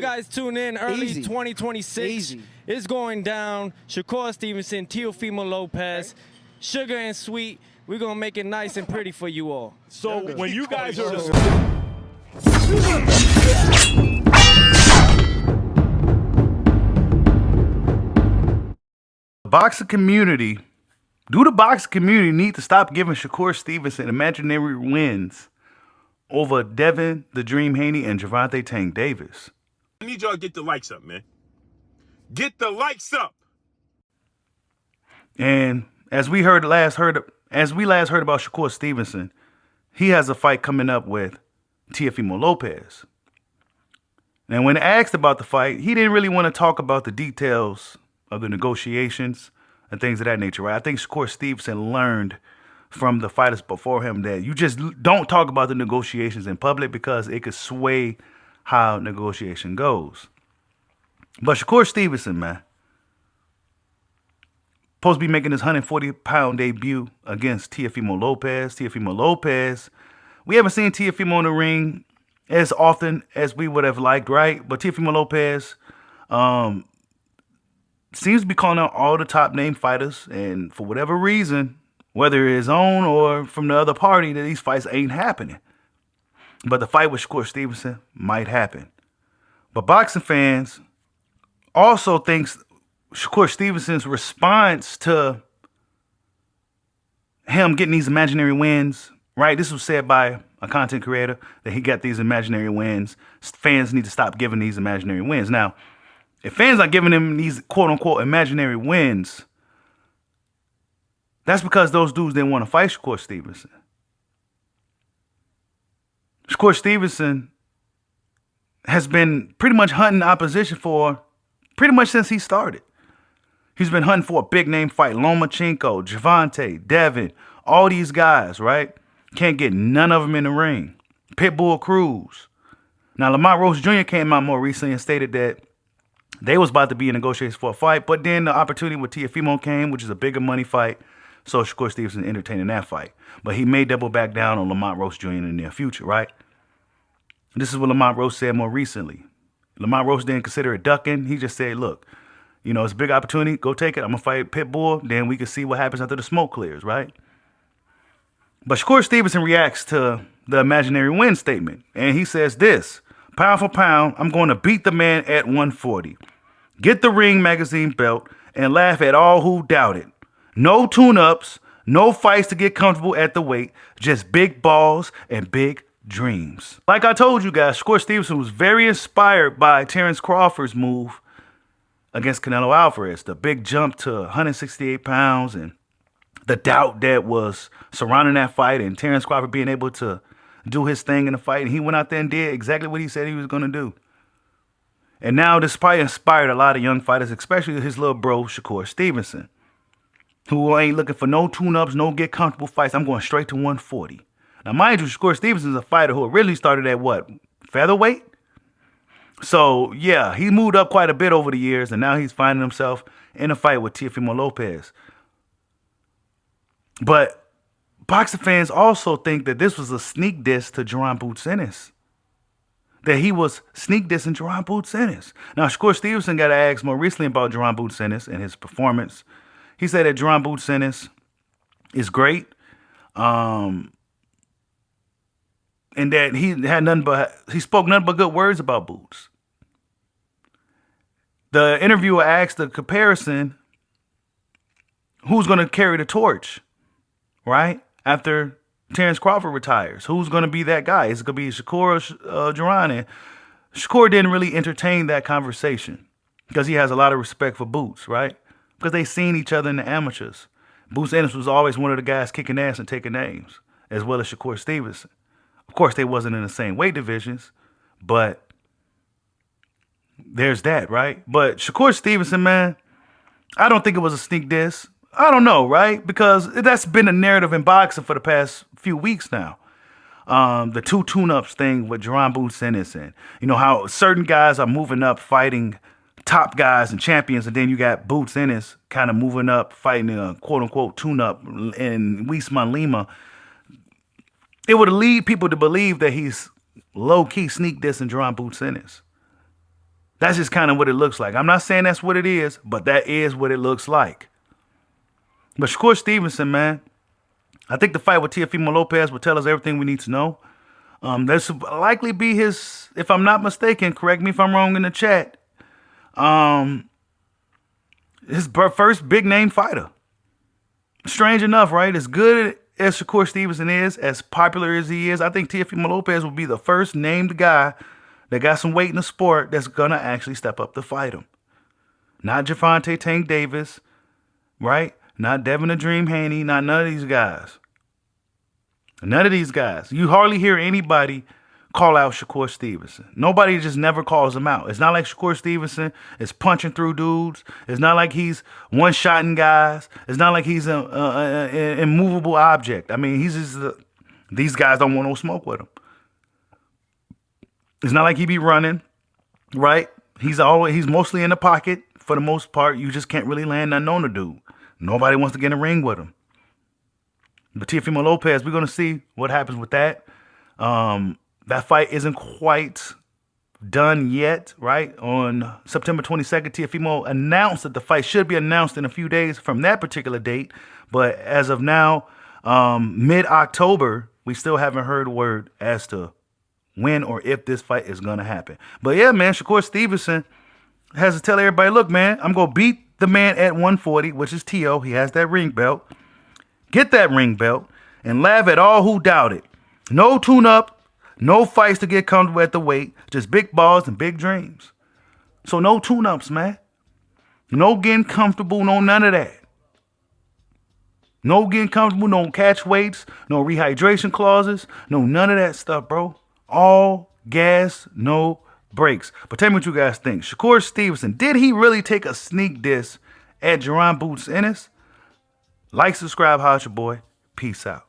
guys tune in early Easy. 2026. Easy. It's going down. Shakur Stevenson, Teofimo Lopez, Sugar and Sweet. We're going to make it nice and pretty for you all. So when you guys are boxing community, the boxing community need to stop giving Shakur Stevenson imaginary wins over Devin the Dream Haney and Gervonta Tank Davis. I need y'all to get the likes up, man. Get the likes up. And as we last heard about Shakur Stevenson, he has a fight coming up with Teofimo Lopez. And when asked about the fight, he didn't really want to talk about the details of the negotiations and things of that nature, right? I think Shakur Stevenson learned from the fighters before him that you just don't talk about the negotiations in public because it could sway how negotiation goes. But Shakur Stevenson, man, supposed to be making his 140-pound debut against Teofimo Lopez. Teofimo Lopez, we haven't seen Teofimo in the ring as often as we would have liked, right? But Teofimo Lopez seems to be calling out all the top name fighters, and for whatever reason, whether his own or from the other party, that these fights ain't happening. But the fight with Shakur Stevenson might happen. But boxing fans also thinks Shakur Stevenson's response to him getting these imaginary wins, right? This was said by a content creator that he got these imaginary wins. Fans need to stop giving these imaginary wins. Now, if fans are giving him these quote-unquote imaginary wins, that's because those dudes didn't want to fight Shakur Stevenson. Shakur Stevenson has been pretty much hunting opposition for pretty much since he started. He's been hunting for a big-name fight. Lomachenko, Gervonta, Devin, all these guys, right? Can't get none of them in the ring. Pitbull Cruz. Now, Lamont Rose Jr. came out more recently and stated that they was about to be in negotiations for a fight, but then the opportunity with Teofimo came, which is a bigger money fight, so Shakur Stevenson entertaining that fight. But he may double back down on Lamont Rose Jr. in the near future, right? This is what Lamont Rose said more recently. Lamont Rose didn't consider it ducking. He just said, look, you know, it's a big opportunity. Go take it. I'm going to fight Pitbull. Then we can see what happens after the smoke clears, right? But Shakur Stevenson reacts to the imaginary win statement. And he says this, pound for pound, I'm going to beat the man at 140. Get the Ring magazine belt and laugh at all who doubt it. No tune-ups, no fights to get comfortable at the weight, just big balls and big dreams. Like I told you guys, Shakur Stevenson was very inspired by Terrence Crawford's move against Canelo Alvarez. The big jump to 168 pounds and the doubt that was surrounding that fight and Terrence Crawford being able to do his thing in the fight. And he went out there and did exactly what he said he was going to do. And now this probably inspired a lot of young fighters, especially his little bro, Shakur Stevenson, who ain't looking for no tune-ups, no get comfortable fights. I'm going straight to 140. Now, mind you, Shakur Stevenson's a fighter who originally started at what? Featherweight? So, yeah, he moved up quite a bit over the years, and now he's finding himself in a fight with Teofimo Lopez. But boxing fans also think that this was a sneak diss to Jaron Ennis. That he was sneak dissing Jaron Ennis. Now, Shakur Stevenson got asked more recently about Jaron Ennis and his performance. He said that Jaron Ennis is great. And that he spoke nothing but good words about Boots. The interviewer asked the comparison, who's going to carry the torch, right? After Terrence Crawford retires, who's going to be that guy? Is it going to be Shakur or Jaron? And Shakur didn't really entertain that conversation because he has a lot of respect for Boots, right? Because they seen each other in the amateurs. Boots Ennis was always one of the guys kicking ass and taking names, as well as Shakur Stevenson. Of course, they wasn't in the same weight divisions, but there's that, right? But Shakur Stevenson, man, I don't think it was a sneak diss. I don't know, right? Because that's been a narrative in boxing for the past few weeks now. The two tune-ups thing with Jaron Ennis, and you know how certain guys are moving up fighting top guys and champions, and then you got Boots Ennis kind of moving up fighting a quote-unquote tune-up in Weissman Lima. It would lead people to believe that he's low-key sneak dissing Jaron Ennis. That's just kind of what it looks like. I'm not saying that's what it is, but that is what it looks like. But Shakur Stevenson, man, I think the fight with Teofimo Lopez will tell us everything we need to know. This will likely be his, if I'm not mistaken, correct me if I'm wrong in the chat, his first big name fighter. Strange enough, right? As good as Shakur Stevenson is, as popular as he is, I think Teofimo Lopez will be the first named guy that got some weight in the sport that's going to actually step up to fight him. Not Gervonta Tank Davis, right? Not Devin the Dream Haney, not none of these guys. None of these guys. You hardly hear anybody call out Shakur Stevenson. Nobody just never calls him out. It's not like Shakur Stevenson is punching through dudes. It's not like he's one-shotting guys. It's not like he's an immovable object. I mean, he's just these guys don't want no smoke with him. It's not like he be running, right? He's mostly in the pocket for the most part. You just can't really land nothing on the dude. Nobody wants to get in a ring with him. But Teofimo Lopez, we're going to see what happens with that. That fight isn't quite done yet, right? On September 22nd, Teofimo announced that the fight should be announced in a few days from that particular date. But as of now, mid-October, we still haven't heard a word as to when or if this fight is going to happen. But yeah, man, Shakur Stevenson has to tell everybody, look, man, I'm going to beat the man at 140, which is T.O. He has that ring belt. Get that ring belt and laugh at all who doubt it. No tune-up, no fights to get comfortable at the weight, just big balls and big dreams. So no tune-ups, man. No getting comfortable, no none of that. No getting comfortable, no catch weights, no rehydration clauses, no none of that stuff, bro. All gas, no brakes. But tell me what you guys think. Shakur Stevenson, did he really take a sneak diss at Jaron Ennis? Like, subscribe, holla at your boy. Peace out.